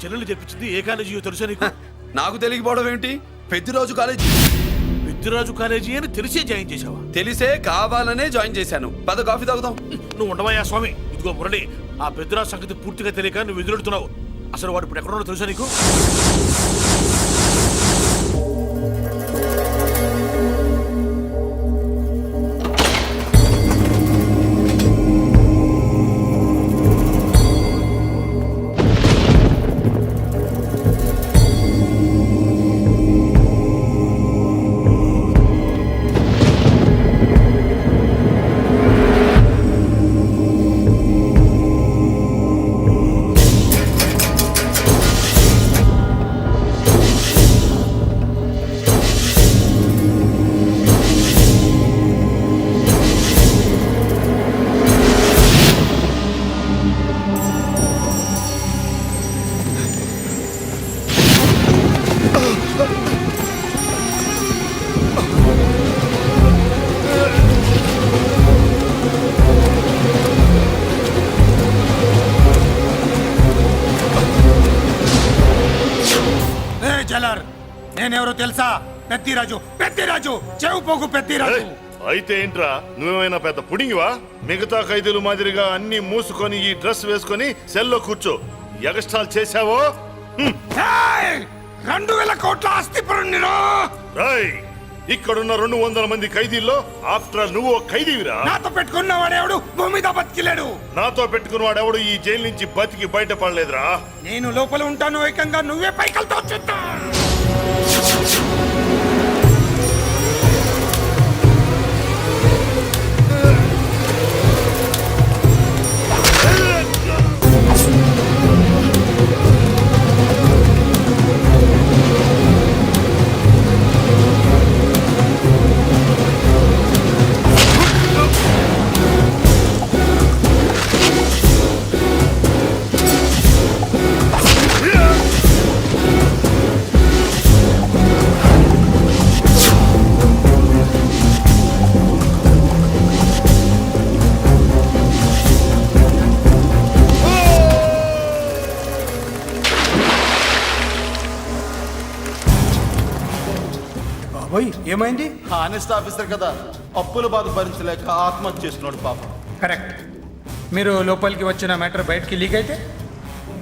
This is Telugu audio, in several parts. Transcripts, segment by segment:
చెల్లెలు చెప్పించింది ఏ కాలేజీయో తెలుసా నీకు? నాకు తెలియకపోవడం ఏంటి? పెద్దిరాజు కాలేజీ. పెద్దిరాజు కాలేజీ అని తెలిసే జాయిన్ చేసావా? తెలిసే కావాలనే జాయిన్ చేశాను. పద కాఫీ తాగుదాం. నువ్వు ఉండవయ్యా స్వామి. ఇదిగో మురళి, ఆ పెద్దిరాజు సంగతి పూర్తిగా తెలియక నువ్వు ఎదురెడుతున్నావు. అసలు వాడు ఇప్పుడు ఎక్కడున్నాడో తెలుసా నీకు? నేనెవరో తెలుసా? పెద్దిరాజు, పెద్దిరాజు, చెవు పోగు పెద్దిరాజు. అయితే ఏంట్రా, నువ్వేమైనా పెద్ద పుడింగివా? మిగతా ఖైదీలు మాదిరిగా అన్ని మూసుకొని ఈ డ్రెస్ వేసుకొని సెల్లో కూర్చో. ఎగస్ట్రాల్ చేశావో 2000 కోట్ల ఆస్తి పరుణ్ణిరా. ఇక్కడున్న 200 మంది ఖైదీల్లో ఆఫ్టర్ నువ్వు ఒక ఖైదీవిరా. నాతో పెట్టుకున్నవాడెవడు భూమి మీద బతికిలేడు. నాతో పెట్టుకున్నవాడెవడు ఈ జైలు నుంచి బతికి బయటపడలేదురా. నేను లోపల ఉంటాను, ఏకంగా నువ్వే పైకలతో చూద్దా. ఏమైంది? హానెస్ట్ ఆఫీసర్ కదా, అప్పుల బాధ భరించలేక ఆత్మహత్య చేసుకున్నాడు పాపం. కరెక్ట్. మీరు లోపలికి వచ్చిన మ్యాటర్ బయటికి లీక్ అయితే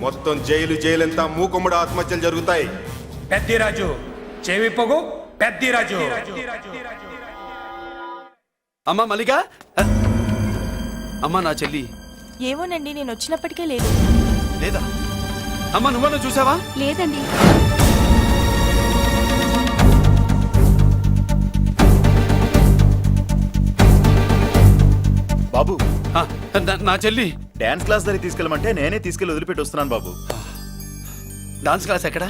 మొత్తం జైలు అంతా మూకుమ్మడి ఆత్మహత్యలు జరుగుతాయి. పెద్దిరాజు, చెవి పొగు పెద్దిరాజు. అమ్మా మల్లిక, అమ్మా నా చెల్లి. ఏమోనండి, నేను వచ్చినప్పటికే లేదు. లేదా? అమ్మా నువ్వన్నా చూసావా? లేదండి. బాబు, నా చెల్లి డాన్స్ క్లాస్ దగ్గర తీసుకెళ్ళమంటే నేనే తీసుకెళ్ళి వదిలిపెట్టి వస్తున్నాను బాబు. డాన్స్ క్లాస్ ఎక్కడ?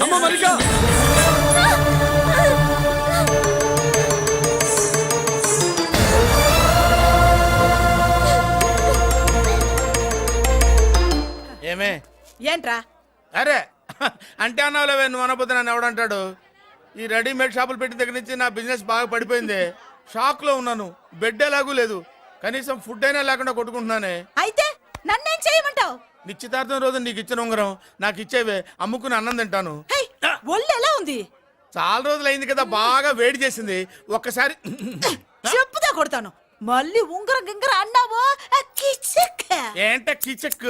అమ్మ మల్లిక, ఏమే ఏంట్రా? అరే అంటే అన్నావులేవే, నువ్వు అనబోతే నన్ను ఎవడంటాడు? ఈ రెడీమేడ్ షాపులు పెట్టిన దగ్గర నుంచి నా బిజినెస్ బాగా పడిపోయింది. షాక్ లో ఉన్నాను. బెడ్ ఎలాగూ లేదు, కనీసం ఫుడ్ అయినా లేకుండా కొట్టుకుంటున్నానే. అయితే నన్నేం చేయమంటావు? నిశ్చితార్థం రోజు నీకు ఇచ్చిన ఉంగరం నాకు ఇచ్చేవే, అమ్ముకుని అన్నం తింటాను. ఒళ్ళు ఎలా ఉంది? చాలా రోజులు అయింది కదా, బాగా వేడి చేసింది. ఒక్కసారి చెప్పుదా కొడతాను. మళ్ళీ ఉంగరం గింగర అన్నావో ఏంట కిచెక్?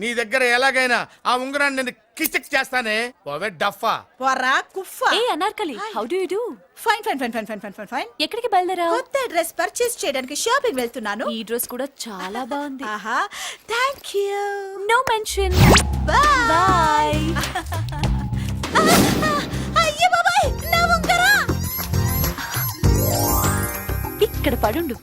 నీ దగ్గర ఎలాగైనా ఆ ఉంగరాన్ని నేను కిచెక్ చేస్తానే. పోవే డఫా. పోరా కుఫా. ఏ Anarkali, how do you do? Fine fine fine fine fine fine fine. ఎక్కడికి బయలుదేరావు? కొత్త డ్రెస్ పర్చేస్ చేయడానికి షాపింగ్ వెళ్తున్నాను. ఈ డ్రెస్ కూడా చాలా బాగుంది. ఆహా, థాంక్యూ. No mention. బై. అయ్యో బాబాయ్, నా ఉంగరా ఇక్కడ పడుండు.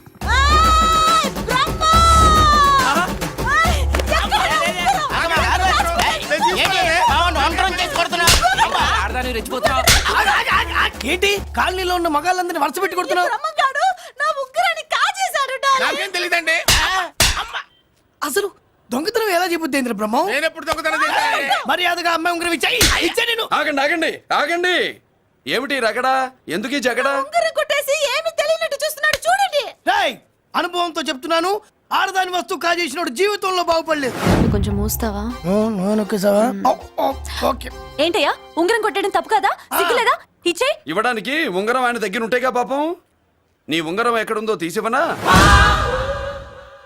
ఏంటి కాలనీలో ఉన్న మగాళ్ళందరినీ వరుస పెట్టి కొడుతున్నావు? నా ఉంగరాన్ని కాజేశాడు. నాకేం తెలీదండి. దొంగతనం ఎలా చెబుద్ది బ్రహ్మం? నేను ఎప్పుడు దొంగతనం చేశాను? మర్యాదగా అమ్మాయి ఉంగరం ఇచ్చాయి. ఇచ్చా నేను. ఆగండి ఆగండి ఆగండి. ఏమిటి రగడా? ఎందుకు ఈ జగడా? ఉంగరం కొట్టేసి ఏమి తెలియనట్టు చూస్తున్నాడు చూడండి. రేయ్, అనుభవంతో చెప్తున్నాను, ఆడదాని వస్తువు కాజేసినోడు జీవితంలో బాగుపడలేదు. కొంచెం మూస్తావా? ఓకే. ఏంటయ్యా ఉంగరం కొట్టడం తప్పు కదా? సిగ్గులేదా? ఇచ్చే. ఇవ్వడానికి ఉంగరం ఆయన దగ్గర ఉంటేగా పాపం. నీ ఉంగరం ఎక్కడుందో తీసివనా?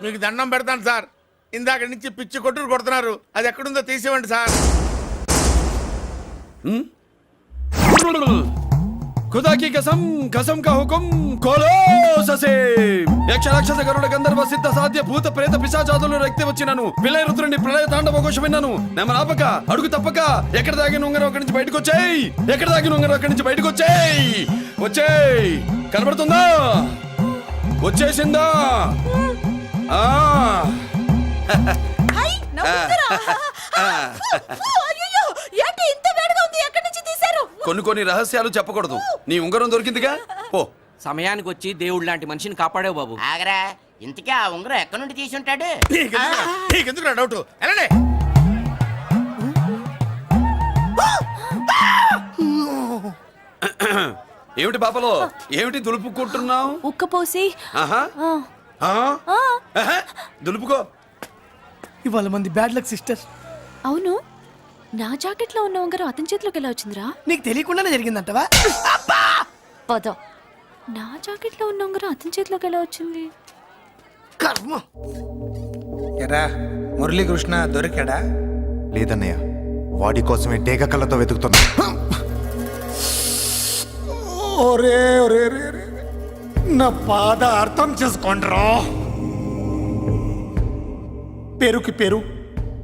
మీకు దండం పెడతాను సార్, ఇందాక నుంచి పిచ్చి కొట్టుడు కొడుతున్నారు, అది ఎక్కడుందో తీసివ్వండి సార్. खुदा की कसम कसम का हुकुम खोलो ससे యక్ష రాక్షస గరుడ గంధర్వ సిద్ధ సాధ్య భూత ప్రేత పిశాచాదులు రక్తి వచ్చినాను విలయ రుద్రుని ప్రళయ తాండవ ఘోష విన్నాను నెమలాపక అడుగు తప్పక ఎక్కడ దాగిన ఉంగరం అక్కడి నుంచి బయటకు వచ్చేయ్ ఎక్కడ దాగిన ఉంగరం అక్కడి నుంచి బయటకు వచ్చేయ్ వచ్చేయ్ కనబడుతుందా వచ్చేసిందా ఆ హై నా ఉంగరం. అయ్యో ఏంటి ఇంత వేడిగా ఉంది? ఎక్కడి నుంచి తీశారు? కొన్ని రహస్యాలు చెప్పకూడదు నీ ఉంగరం దొరికిందిగా పో సమయానికి వచ్చి దేవుడు లాంటి మనిషిని కాపాడావు బాబు. ఆగరా, ఇంతకీ ఆ ఉంగరం ఎక్కడి నుండి తీసి ఉంటాడు? నీకెందుకు డౌట్? వెళ్ళండి. ఏమిటి పాపలో ఏమిటి దులుపుకుంటున్నావు ఉక్కపోసి ఆహా ఆహా దులుపుకో ఇవాళ మంది బ్యాడ్ లక్ సిస్టర్. అవును, నా జాకెట్ లో ఉన్న ఉంగరం అతని చేతిలోకి ఎలా వచ్చిందిరా? నీకు తెలియకుండానే జరిగిందంటవా? పద. నా జాకెట్ లో ఉన్న ఉంగరం అతని చేతిలోకి ఎలా వచ్చింది? కర్మ. ఎరా మురళీకృష్ణ దొరికాడా? లేదన్నయ్య, వాడి కోసమే డేగ కళ్ళతో వెతుకుతున్నా. ఒరే ఒరే ఒరే ఒరే. నా బాధ అర్థం చేసుకోండిరా. పేరుకి పేరు,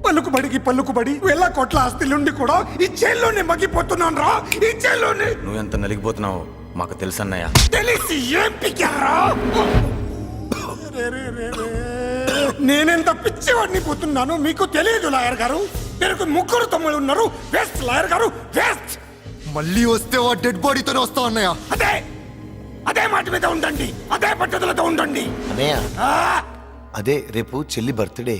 పలుకుబడికి పలుకుబడి, వేల కోట్ల ఆస్తిలుండి కూడా ఈ జైల్లోనే మగ్గిపోతున్నాను రా, ఈ జైల్లోనే. నువ్వెంత నలిగిపోతున్నావు మాకు తెలుసన్నయ్య. తెలిసి ఏం పిక్కారా? నేనెంత పిచ్చివాడిని పోతున్నాను మీకు తెలియదు లాయర్ గారు. పేరుకు ముగ్గురు తమ్ముళ్ళు ఉన్నారు. వేస్ట్ లాయర్ గారు, వేస్ట్. మళ్ళీ వస్తే ఆ డెడ్ బాడీతోనే వస్తావు అన్నయ్య. అదే అదే మాట మీద ఉండండి, అదే పట్టుదలతో ఉండండి. అన్నయ్య ఆ! అదే రేపు చెల్లి బర్త్డే.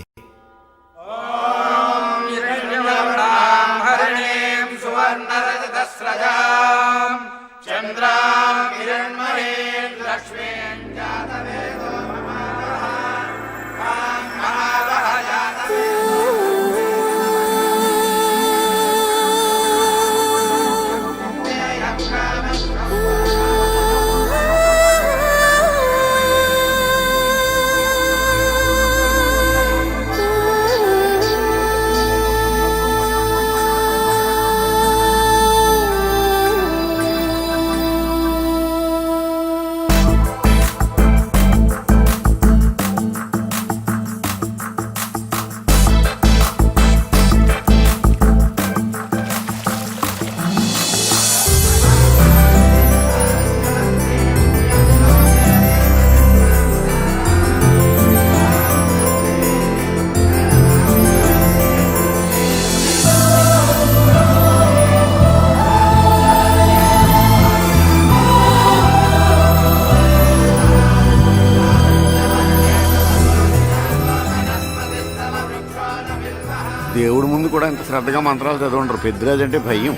దేవుడి ముందు కూడా ఇంత శ్రద్ధగా మంత్రాలు చదవంటారు. పెద్దరాజు అంటే భయం.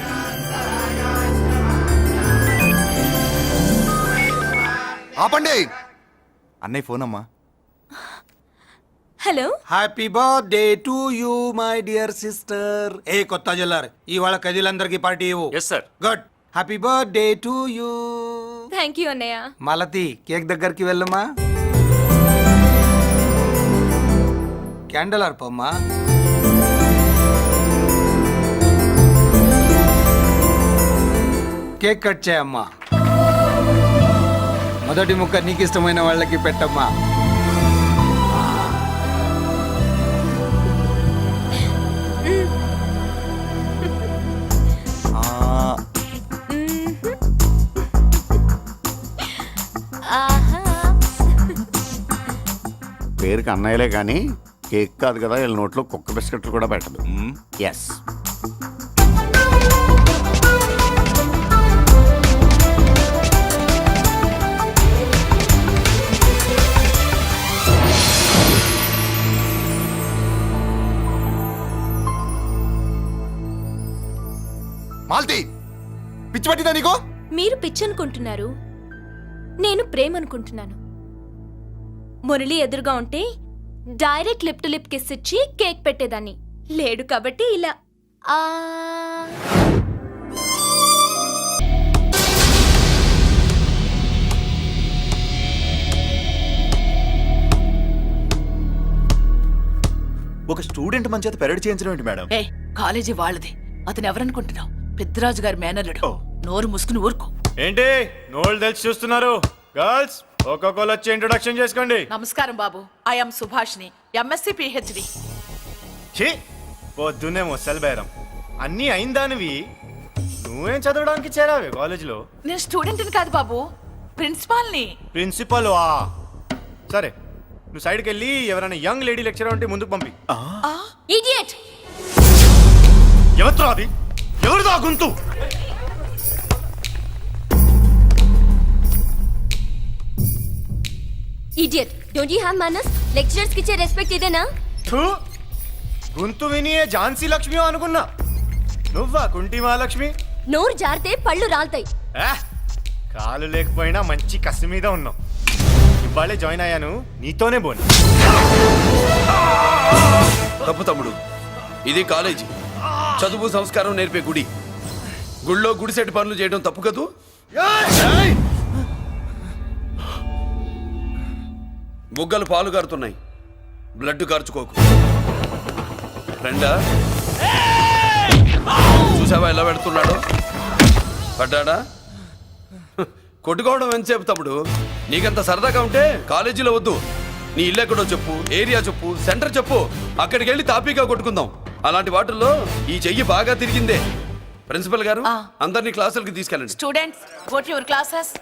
ఆపండి. అన్నయ్య ఫోన్ అమ్మా. Hello. Happy birthday to you my dear sister. ఏ కొత్త జల్లార్, ఇవాళ కదిలందరికీ పార్టీ ఇవ్వు. Yes sir. Good. Happy birthday to you. Thank you అన్నయ్య. మాలతి, కేక్ దగ్గరికి వెళ్ళమ్మా. క్యాండల్ అర్పమ్మా. కేక్ కట్ చేయమ్మా. మొదటి ముక్క నీకు ఇష్టమైన వాళ్ళకి పెట్టమ్మా. పేరుకి అన్నయ్యలే కానీ కేక్ కాదు కదా, వీళ్ళ నోట్లో కుక్క బిస్కెట్లు కూడా పెట్టదు. ఎస్. మాల్తి పిచ్చి పట్టిందా నీకు? మీరు పిచ్చి అనుకుంటున్నారు, నేను ప్రేమ అనుకుంటున్నాను. మురళి ఎదురుగా ఉంటే direct lip to lip kiss ఇచ్చి కేక్ పెట్టేదాన్ని. లేడు కాబట్టి ఇలా ఆ ఒక స్టూడెంట్ మన చేత పెరడ్ చేయించడం ఏంటి మేడం? ఏ కాలేజీ వాళ్ళది, అతను ఎవరనుకుంటున్నావు? పెద్దరాజు గారి మేనల్లుడు. నోరు ముసుకుని ఊరుకో. ఏంటి నోళ్ళు తెలిసి చూస్తున్నారు? గర్ల్స్ ఒక్కొక్కరు వచ్చి ఇంట్రొడక్షన్ చేసుకోండి. నమస్కారం బాబు, ఐఎమ్ సుభాష్ని, ఎంఎస్సి పిహెచ్డి. ఛీ పొద్దున్నే మొసలు బేరం అన్నీ అయిందానివి నువ్వేం చదవడానికి చేరావే కాలేజీలో? నేను స్టూడెంట్ని కాదు బాబు, ప్రిన్సిపాల్ని. ప్రిన్సిపల్ వా? సరే నువ్వు సైడ్కి వెళ్ళి ఎవరైనా యంగ్ లేడీ లెక్చరర్ ఉంటే ముందుకు పంపి. ఇడియట్! ఎవరితో అది? ఎవరిదో ఆ గొంతు? ఇడియట్! డోంట్ యు హావ్ మనస్? లెక్చరర్స్ కి ఇచ్చే రెస్పెక్ట్ ఇదేనా? థూ, గొంతు విని ఏ ఝాన్సీ లక్ష్మి అనుకున్నా. నువ్వా కుంటి మహాలక్ష్మి? నోరు జారితే పళ్ళు రాల్తాయి. కాలు లేకపోయినా మంచి కసి మీద ఉన్నావు. ఇవాళే జాయిన్ అయ్యాను, నీతోనే బోను. తప్పు తమ్ముడు, ఇది కాలేజీ, చదువు సంస్కారం నేర్పే గుడి. గుళ్ళో గుడిసెట్టి పనులు చేయడం తప్పు కదూ? బుగ్గలు పాలు కారుతున్నాయి, బ్లడ్ కార్చుకోకు. ఫ్రెండా, చూసావా ఎలా పెడుతున్నాడు? పడ్డాడా? కొట్టుకోవడం ఎంతసేపు తమ్ముడు? నీకంత సరదాగా ఉంటే కాలేజీలో వద్దు. నీ ఇల్లు ఎక్కడో చెప్పు, ఏరియా చెప్పు, సెంటర్ చెప్పు, అక్కడికి వెళ్ళి తాపీగా కొట్టుకుందాం. అలాంటి వాటిల్లో ఈ చెయ్యి బాగా తిరిగిందే. ప్రిన్సిపల్ గారు, అందరినీ క్లాసులకి తీసుకెళ్ళండి. Students go to your classes.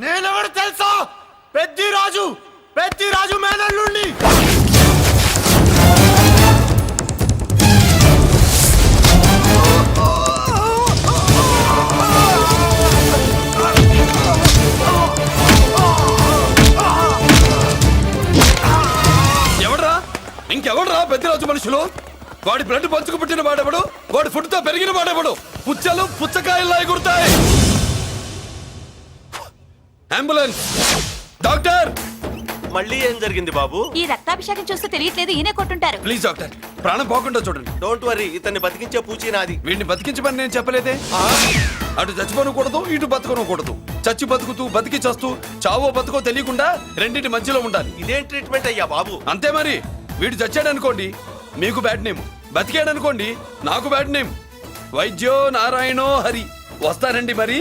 నేనెవరు తెలుసా? పెద్దిరాజు, పెద్దిరాజు మేనల్లుండి. ఎవడ్రా? ఇంకెవడ్రా పెద్దిరాజు మనుషులు? వాడి బ్లడ్ పంచుకు పుట్టిన వాడెవడు? వాడి ఫుడ్తో పెరిగిన వాడెవడు? పుచ్చలు పుచ్చకాయల్లా ఎగురుతాయి. అంబులెన్స్! డాక్టర్! మళ్ళీ ఏం జరిగింది బాబు? ఈ రక్తాభిషేకం చూస్తే తెలియట్లేదు, ఈయనే కొట్టుంటారు. ప్లీజ్ డాక్టర్, ప్రాణం పోకుండా చూడండి. డోంట్ వరీ, ఇతన్ని బతికించే పూచి నాది. వీడిని బతికించమని నేను చెప్పలేదే. అటు చచ్చిపోనకూడదు, ఇటు బతకనకూడదు. చచ్చి బతుకుతూ బతికి చస్తూ చావో బతుకో తెలియకుండా రెండింటి మధ్యలో ఉండాలి. ఇదేం ట్రీట్మెంట్ అయ్యా బాబు? అంతే మరి. వీడు చచ్చాడనుకోండి మీకు బ్యాడ్ నేమ్, బతికాడనుకోండి నాకు బ్యాడ్ నేమ్. వైద్యో నారాయణో హరి. వస్తారండి మరి.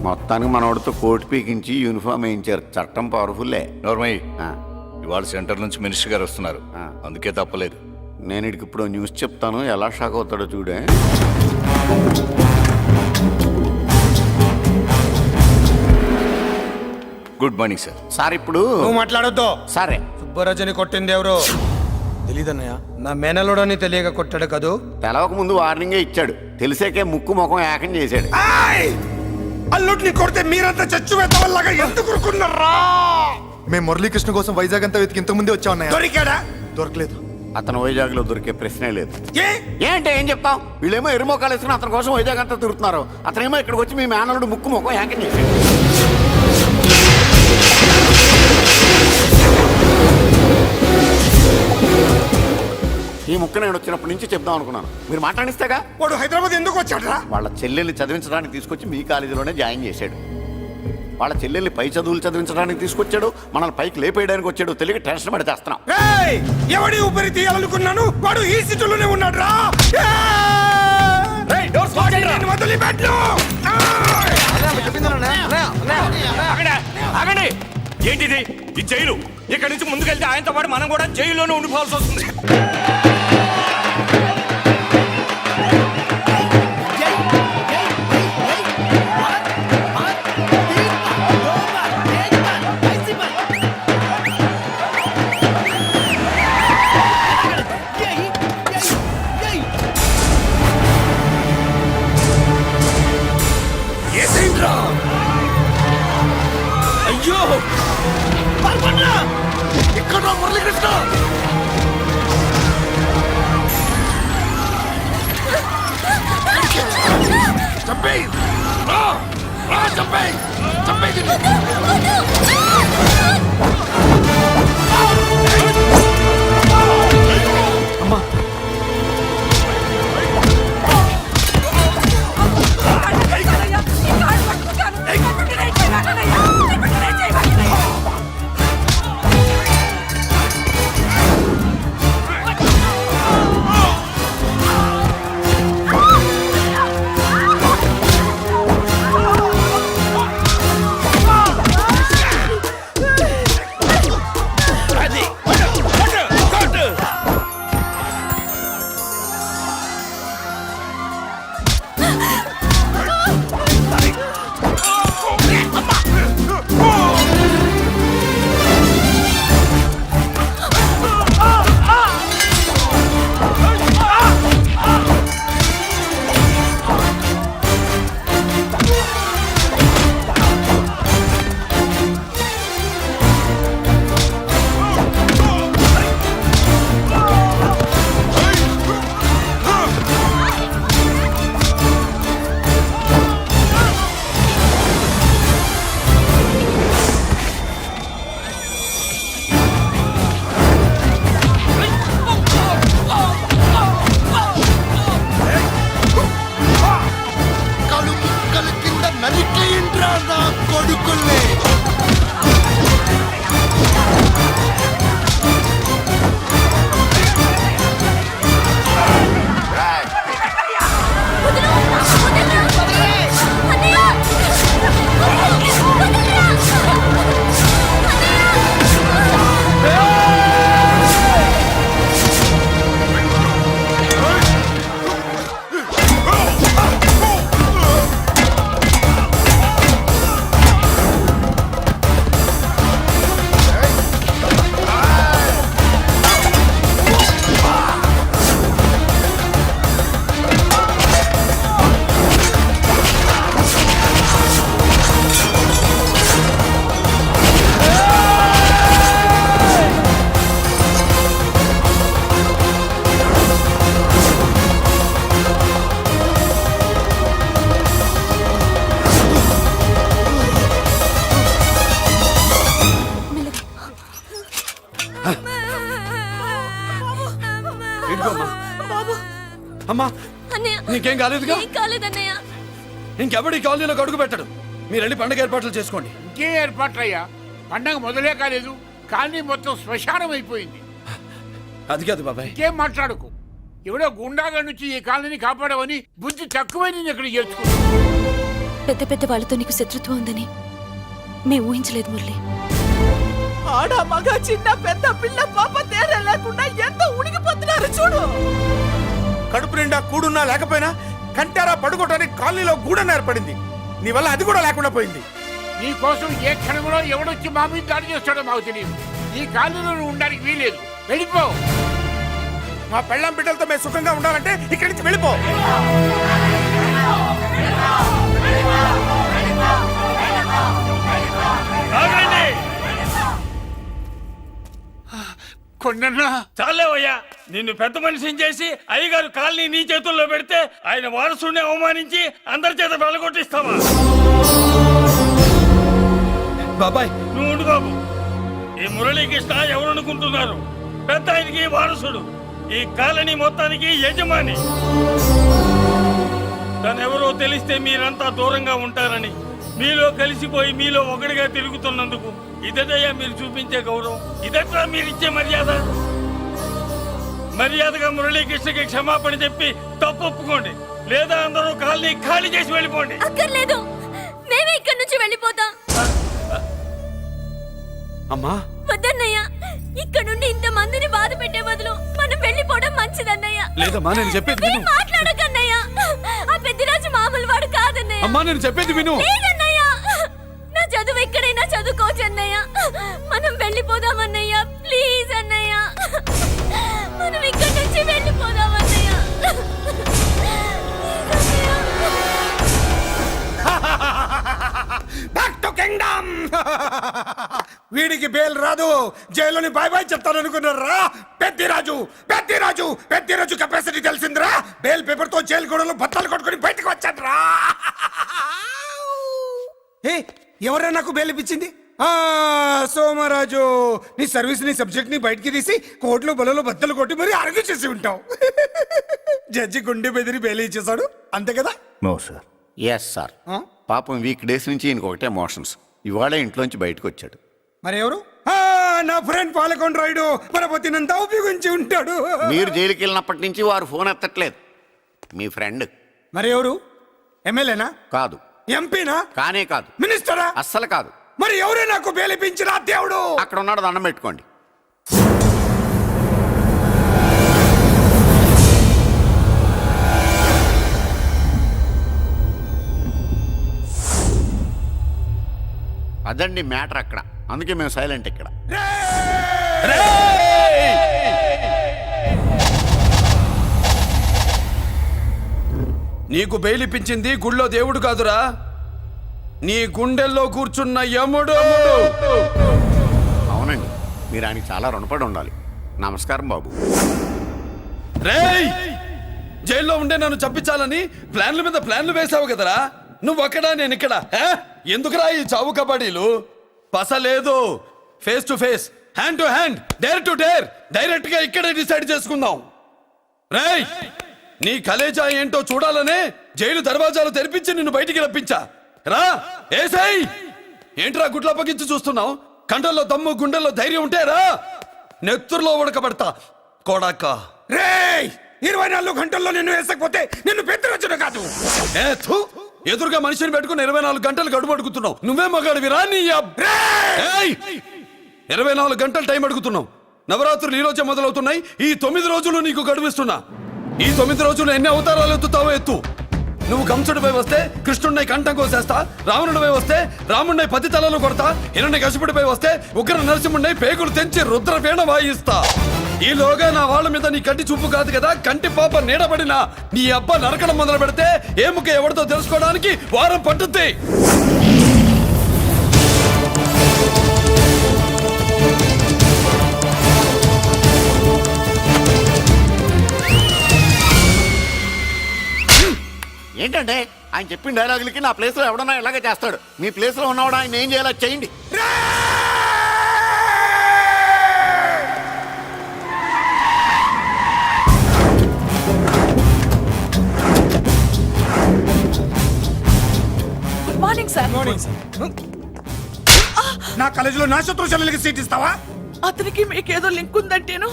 మొత్తానికి మనోడితో కోట్ పీకించి యూనిఫామ్ వేయించారు. చట్టం పవర్ఫుల్లే. నోర్మయ్య, ఇవాళ సెంటర్ నుంచి మినిస్టర్ గారు వస్తున్నారు, అందుకే తప్పలేదు. నేను ఇడికి ఇప్పుడు న్యూస్ చెప్తాను, ఎలా షాక్ అవుతాడో చూడే. Good morning sir. సార్ ఇప్పుడు నువ్వు మాట్లాడొద్దు. సరే, సుబ్బరాజుని కొట్టింది ఎవరు? తెలీదన్నయ్య, నా మేనలోడని తెలియక కొట్టాడు కదూ. తెలవక ముందు వార్నింగే ఇచ్చాడు, తెలిసాకే ముక్కు ముఖం ఏకం చేశాడు. అల్లుడిని కొడితే మీరంతా చచ్చు వెతవల్లాగా ఎందుకు ఉరుకున్నారా? మేము మురళీకృష్ణ కోసం వైజాగ్ అంతా వెతికి ఇంతకు ముందే వచ్చా ఉన్నాయా? దొరికాడా? దొరకలేదు. అతను వైజాగ్ లో దొరికే ప్రశ్నే లేదు. ఏ ఏంటి ఏం చెప్తాం? వీళ్ళేమో ఎరుమోకాలు వేసుకుని అతని కోసం వైజాగ్ అంతా తిరుగుతున్నారు. అతనేమో ఇక్కడికి వచ్చి మీ మేనలుడు ముక్కు ముఖం ఏకం చేశాడు. ఈ ముక్క నేను వచ్చినప్పటి నుంచి చెప్దాం అనుకున్నాను, మీరు మాట్లాడిస్తేగా. వాడు హైదరాబాద్ ఎందుకు వచ్చాడరా? వాళ్ళ చెల్లెల్ని చదివించడానికి తీసుకొచ్చి మీ కాలేజీలోనే జాయిన్ చేశాడు. వాళ్ళ చెల్లెల్ని పై చదువులు చదివించడానికి తీసుకొచ్చాడు, మనల్ని పైకి లేపేయడానికి వచ్చాడు. తెలియక టెన్షన్ పడి చేస్తున్నాం. ఏయ్! ఎవడి ఊపిరి తీయాలనుకున్నాను, వాడు ఈ సీటులోనే ఉన్నాడు రా. వదిలిపెట్టు. ఆగండి! ఏంటిది? ఈ జైలు. ఇక్కడి నుంచి ముందుకెళ్తే ఆయనతో పాటు మనం కూడా జైల్లోనే ఉండిపోవాల్సి వస్తుంది. ఏంట్రా? అమ్మా అన్నయ్య నీకేం కాలేదుగా? ఏం కాలేదన్నయ్య. ఇంకెవడి కాలనీలో అడుగు పెట్టడు. మీరు వెళ్ళి పండగ ఏర్పాట్లు చేసుకోండి. ఇంకే ఏర్పాట్లయ్యా, పండగ మొదలే కాలేదు కానీ మొత్తం శ్మశానం అయిపోయింది. అది కాదు బాబాయ్. ఇంకేం మాట్లాడుకు. ఎవడో గుండాగా నుంచి ఈ కాలనీని కాపాడవని బుద్ధి తక్కువై నేను ఇక్కడ చేర్చుకున్నా. పెద్ద పెద్ద వాళ్ళతో నీకు శత్రుత్వం ఉందని మేము ఊహించలేదు మురళి. ఆడ మగ చిన్న పెద్ద పిల్ల పాప తేడా లేకుండా ఎంత ఉనికిపోతున్నారు చూడు. కడుపు నిండా కూడున్నా లేకపోయినా కంటారా పడుకోవటానికి కాలనీలో గూడన ఏర్పడింది. నీ వల్ల అది కూడా లేకుండా పోయింది. నీ కోసం ఏ క్షణంలో ఎవడొచ్చి మా మీద దాడి చేస్తాడో మాకు తెలియదు. ఈ కాలనీలో నువ్వు ఉండడానికి వీలేదు. వెళ్ళిపో. మా పెళ్ళాం బిడ్డలతో మేము సుఖంగా ఉండాలంటే ఇక్కడి నుంచి వెళ్ళిపో. కొండన్నా చాలేవయ్యా, నిన్ను పెద్ద మనిషిని చేసి అయ్యగారు కాలనీ నీ చేతుల్లో పెడితే ఆయన వారసుని అవమానించి అందరి చేత వెళ్ళగొట్టిస్తావా? బాబాయ్ నువ్వు ఉండు బాబు. ఈ మురళీకృష్ణ ఎవరనుకుంటున్నారు? పెద్ద ఆయనకి వారసుడు, ఈ కాలనీ మొత్తానికి యజమాని. తనెవరో తెలిస్తే మీరంతా దూరంగా ఉంటారని మీలో కలిసిపోయి మీలో ఒకటిగా తిరుగుతున్నందుకు ఇదటయ్యా మీరు చూపించే గౌరవం, ఇదట్లా మీరిచ్చే మర్యాద. మర్యాదగా మురళీకృష్ణకి క్షమాపణ చెప్పి తప్పు ఒప్పుకోండి, లేదా అందరూ కాలనీ ఖాళీ చేసి వెళ్ళిపోండి. అక్కర్లేదు, మేమే ఇక్కడి నుంచి వెళ్ళిపోతాం. అమ్మా వద్దన్నయ్య, ఇక్కడ నుండి ఇంత మందిని బాధ పెట్టే బదులు మనం వెళ్ళిపోవడం మంచిదన్నయ్య. లేదమ్మా, నేను చెప్పేది విను. మాట్లాడకన్నయ్య, ఆ పెద్దిరాజు మామూలు వాడు కాదన్నయ్య. అమ్మా నేను చెప్పేది విను. లేదన్నయ్య, నా చదువు ఎక్కడైనా చదువుకోవచ్చు అన్నయ్య. మనం వెళ్ళిపోదామన్నయ్య, ప్లీజ్ అన్నయ్య. మనం ఇక్కడి నుంచి వెళ్ళిపోదామన్నయ్య. Back to kingdom. వీడికి బెయిల్ రాదు, జైల్లోని బాయ్ బాయ్ చెప్తాను అనుకున్నారా? పెద్దిరాజు పెద్దిరాజు పెద్దిరాజు కెపాసిటీ తెలిసిందిరా. బెయిల్ పేపర్ తో జైలు గోడలు బత్తలు కొట్టుకుని బయటకు వచ్చాడ్రా. ఎవరైనా నాకు బెయిల్ ఇప్పించింది? సోమరాజు, నీ సర్వీస్ నీ సబ్జెక్ట్ ని బయటికి తీసి కోర్టులో బలలో బద్దలు కొట్టి మరి అరెస్ట్ చేసి ఉంటావు. జడ్జి గుండె బెదిరి బెయిల్ ఇచ్చేసాడు, అంతే కదా? No sir. Yes sir. పాపం వీక్ డేస్ నుంచి ఈయనకు ఒకటే మోషన్స్. ఇవాళ ఇంట్లోంచి బయటకు వచ్చాడు. మరి ఎవరు? నా ఫ్రెండ్ పాలకొండ రాయుడు పరపతినంతా ఉపయోగించి ఉంటాడు. మీరు జైలుకి వెళ్ళినప్పటి నుంచి వారు ఫోన్ ఎత్తట్లేదు. మీ ఫ్రెండ్. మరి ఎవరు? ఎమ్మెల్యేనా? కాదు. ఎంపీనా? కానే కాదు. మినిస్టరా? అస్సలు కాదు. మరి ఎవరే నాకు బేలిపించిన దేవుడు? అక్కడ ఉన్నాడు, దండం పెట్టుకోండి. అదండి మ్యాటర్ అక్కడ. అందుకే మేము సైలెంట్ ఇక్కడ. నీకు బెయిలిపించింది గుళ్ళో దేవుడు కాదురా, నీ గుండెల్లో కూర్చున్న యముడు. అవునండి, మీరు ఆయనకి చాలా రుణపడి ఉండాలి. నమస్కారం బాబు. రేయ్, జైల్లో ఉండే నన్ను చంపించాలని ప్లాన్ల మీద ప్లాన్లు వేసావు కదరా. నువ్వు అక్కడ నేను ఇక్కడ. ఎందుకురా ఈ చావు కబడ్డీలు? పస లేదు, face to face, hand to hand, dare to dare, direct గా ఇక్కడే డిసైడ్ చేసుకుందాం. రేయ్, నీ కలేజా ఏంటో చూడాలనే జైలు దర్వాజాలు తెరిపించి నిన్ను బయటికి రప్పించా. రా ఏసై. ఏంట్రా గుడ్ల పగించి చూస్తున్నావు? కండల్లో దమ్ము గుండెల్లో ధైర్యం ఉంటే రా, నెత్తురులో ఉడకబడతా కొడాక. రేయ్, 24 గంటల్లో నిన్ను వేసకపోతే నిన్ను పెద్దరొచ్చుడు కాదు. ఎదురుగా మనిషిని పెట్టుకుని 24 గంటలు గడుపు అడుగుతున్నావు. నువ్వే మగాడివిరా? నీ 24 గంటలు టైం అడుగుతున్నావు. నవరాత్రులు ఈ రోజే మొదలవుతున్నాయి. ఈ 9 రోజులు నీకు గడువిస్తున్నా. ఈ 9 రోజులు ఎన్ని అవతారాలు ఎత్తుతావో ఎత్తు. నువ్వు కంసుడిపై వస్తే కృష్ణుడిని కంఠం కోసేస్తా, రావణుడిపై వస్తే రాముడిని 10 తలలు కొడతా, హిరణ్యకశిపుడిపై వస్తే ఉగ్ర నరసింహుడిని పేగులు తెంచి రుద్రవీణ వాయిస్తా. ఈలోగా నా వాళ్ళ మీద నీ కంటి చూపు కాదు కదా, కంటి పాప నీడబడినా నీ అబ్బ నరకడం మొదలు పెడితే ఏముక ఎవరితో తెలుసుకోవడానికి వారం పట్టుద్ది. ఏంటంటే ఆయన చెప్పిన డైలాగులకి నా ప్లేస్లో ఎవడన్నా ఇలాగే చేస్తాడు. మీ ప్లేస్లో ఉన్నవాడు ఆయన ఏం చేయాలో చేయండి. మార్నింగ్ సార్ నా కాలేజీలో నా శత్రు చెల్లెలకి సీట్ ఇస్తావా? అతనికి మీకేదో లింక్ ఉందంటేను.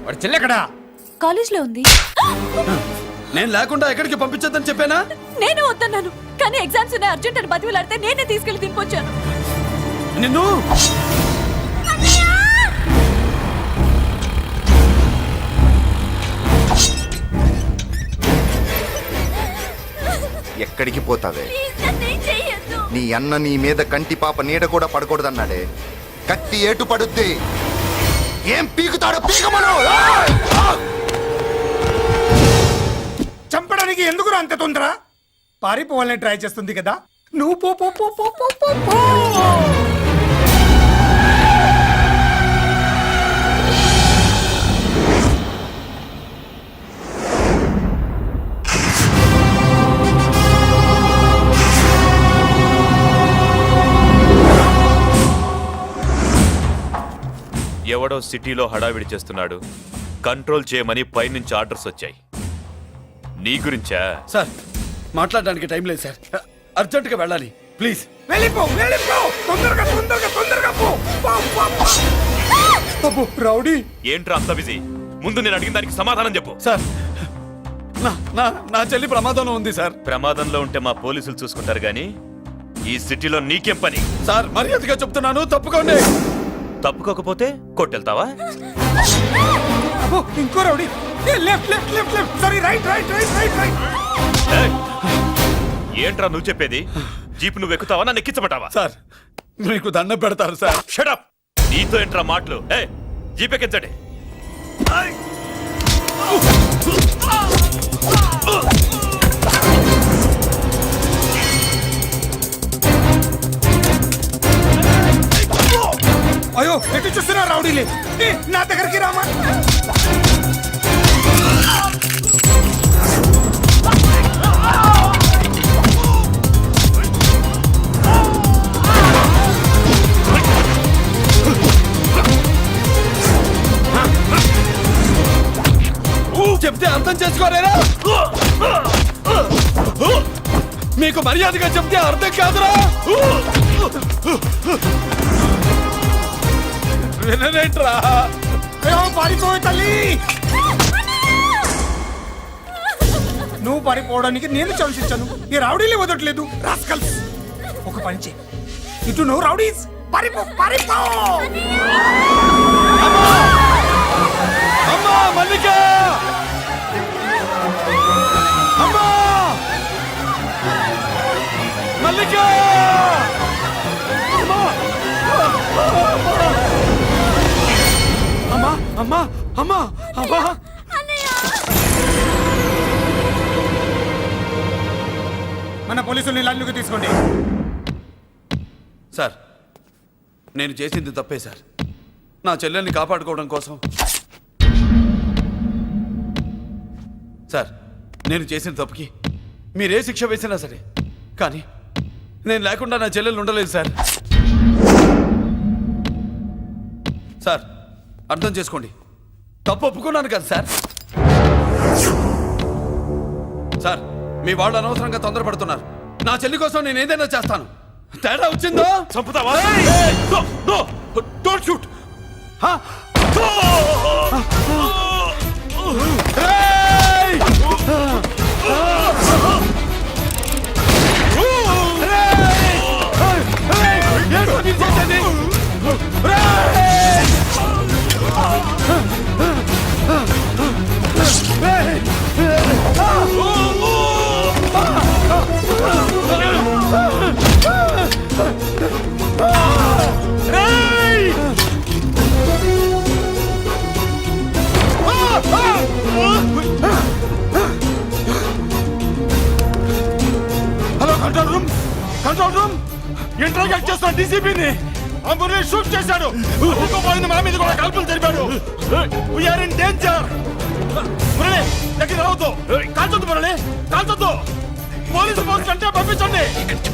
వాడి చెల్లెక్కడా? కాలేజ్ లో ఉంది. నేను లేకుండా ఎక్కడికి పంపించొద్దని చెప్పానా? నేను వద్దన్నాను, కానీ ఎగ్జామ్స్ ఉన్నాయి అర్జెంట్ అని బతిలాడితే నేనే తీసుకెళ్లి దింపొచ్చాను. నిన్ను ఎక్కడికి పోతావే? నీ అన్న నీ మీద కంటి పాప నీడ కూడా పడకూడదన్నాడే. కత్తి ఏటు పడుద్ది. ఏం పీకుతాడో పీకమను. చంపడానికి ఎందుకు అంత తొందర? పారిపోవాలని ట్రై చేస్తుంది కదా. నువ్వు పో పో పో పో పో పో పో. ఎవడో సిటీలో హడావిడి చేస్తున్నాడు, కంట్రోల్ చేయమని పైనుంచి ఆర్డర్స్ వచ్చాయి. నీ గురించా? సార్ మాట్లాడడానికి టైం లేదు సార్, అర్జెంటుగా వెళ్ళాలి ప్లీజ్. వెళ్ళిపో వెళ్ళిపో, తొందరగా తొందరగా తొందరగా పో. పో, పో, పో. అబ్బో, రౌడీ ఏంట్రా అంత బిజీ? ముందు నేను అడిగిన దానికి సమాధానం చెప్పు. సార్ నా నా నా చెల్లి ప్రమాదంలో ఉంది సార్. ప్రమాదంలో ఉంటే మా పోలీసులు చూసుకుంటారు గానీ ఈ సిటీలో నీకేం పని? సార్ మర్యాదగా చెప్తున్నాను, తప్పుకోండి. తప్పుకోకపోతే కొట్టెళ్తావా? అబ్బో, ఇంకో rowdy. Left left left left, sorry right right right right right. ఏయ్! ఏంట్రా నువ్వు చెప్పేది? జీప్ నువ్వు ఎక్కుతావా, నన్ను ఎక్కించమంటావా? సార్ మీకు దండం పెడతారు సార్. షడప్! నీతో ఏంట్రా మాటలు? ఏ జీప్ ఎక్కించండి. అయ్యో, ఎటు చూస్తున్నా రౌడీలే. నా దగ్గరికి రామా. చెప్తే అర్థం చేసుకోలేరా? మీకు మర్యాదగా చెప్తే అర్థం కాదురా? వినరేంట్రా? పారిపోయి తల్లి. నువ్వు పారిపోవడానికి నేను ఛాన్స్ ఇచ్చాను, ఈ రౌడీలే వదలట్లేదు. రాస్కల్స్, ఒక పని చేయి, ఇటు నువ్వు రౌడీస్ పారిపో పారిపో. అమ్మా మల్లిక! అమ్మా మల్లిక! అమ్మా అమ్మా అమ్మా అమ్మా! మన పోలీసుల్ని లైన్లోకి తీసుకోండి. సార్ నేను చేసింది తప్పే సార్. నా చెల్లెల్ని కాపాడుకోవడం కోసం. సార్ నేను చేసిన తప్పుకి మీరే శిక్ష వేసినా సరే, కానీ నేను లేకుండా నా చెల్లెలు ఉండలేదు సార్. సార్ అర్థం చేసుకోండి, తప్పు ఒప్పుకున్నాను కదా సార్. సార్ మీ వాళ్ళు అనవసరంగా తొందరపడుతున్నారు. నా చెల్లి కోసం నేను ఏదైనా చేస్తాను. తేడా వచ్చిందో చంపుతావా? Don't shoot. Hello control room, control room. Interrogate చేస్తున్న డీసీపీని అంబులెన్స్ షూట్ చేశాడు. ఇంకోపోయింది, మా మీద కూడా కాల్పులు జరిపాడు. We are in danger. Murali దగ్గర రావద్దు, కాల్చొద్దు మురళి, కాల్చొద్దు. పోలీసు ఫోర్స్ అంటే పంపించండి.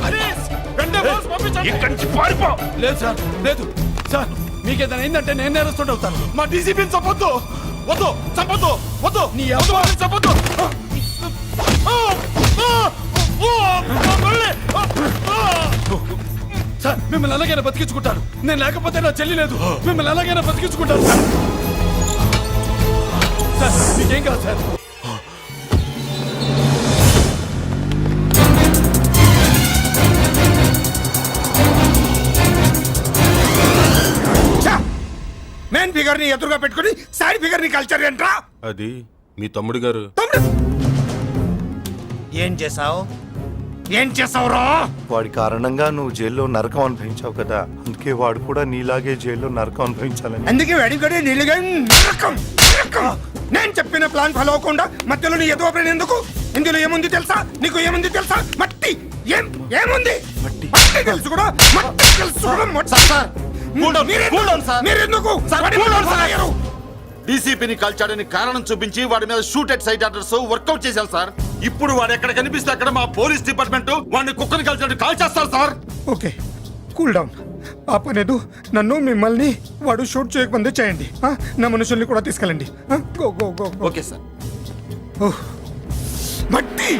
ప్లీజ్, వెంటనే ఫోర్స్ పంపించండి. ఇక్కడి నుంచి పారిపో. లేదు సార్, లేదు సార్. మీకేదైనా అయిందంటే నేను నేరస్తుడు అవుతాను. మా డీసీపీని చంపొద్దు, వద్దు, చంపొద్దు, వద్దు, నీ వద్దు, వాళ్ళని చంపొద్దు. సార్ మిమ్మల్ని అలాగైనా బతికించుకుంటాను. నేను లేకపోతే నా చెల్లి లేదు. మిమ్మల్ని అలాగైనా బతికించుకుంటాను సార్. సార్ మీకేం కాదు సార్. మెయిన్ ఫిగర్ ని ఎదురుగా పెట్టుకుని సైడ్ ఫిగర్ ని కల్చర్ ఏంట్రా? అది మీ తమ్ముడు గారు. ఏం చేసావు? ఏం చేసావురా? వాడి కారణంగా నువ్వు జైల్లో నరకం అనుభవించావు కదా, అందుకే వాడు కూడా నీలాగే జైల్లో నరకం అనుభవించాలని. అందుకే వెడిగడే నీళ్ళుగా నరకం నరకం. నేను చెప్పిన ప్లాన్ ఫాలో అవ్వకుండా మధ్యలో నీ ఎదుగు ప్లాన్ ఎందుకు? ఇందులో ఏముంది తెలుసా? నీకు ఏముంది తెలుసా? మట్టి. ఏముంది? మట్టి తెలుసు కూడా, మట్టి తెలుసు కూడా. మీరెందుకు? డీసీపీని కాల్చాడని కారణం చూపించి వాడి మీద shoot at sight orders work out చేశారు సార్. ఇప్పుడు వాడు ఎక్కడ కనిపిస్తే అక్కడ మా పోలీస్ డిపార్ట్మెంట్ వాడిని కుక్కని కాల్చాడు కాల్ చేస్తారు సార్. Okay, cool down. ఆ పనేదు నన్ను మిమ్మల్ని వాడు షూట్ చేయకముందే చేయండి. నా మనుషుల్ని కూడా తీసుకెళ్ళండి. Go go go. Okay sir. మట్టి.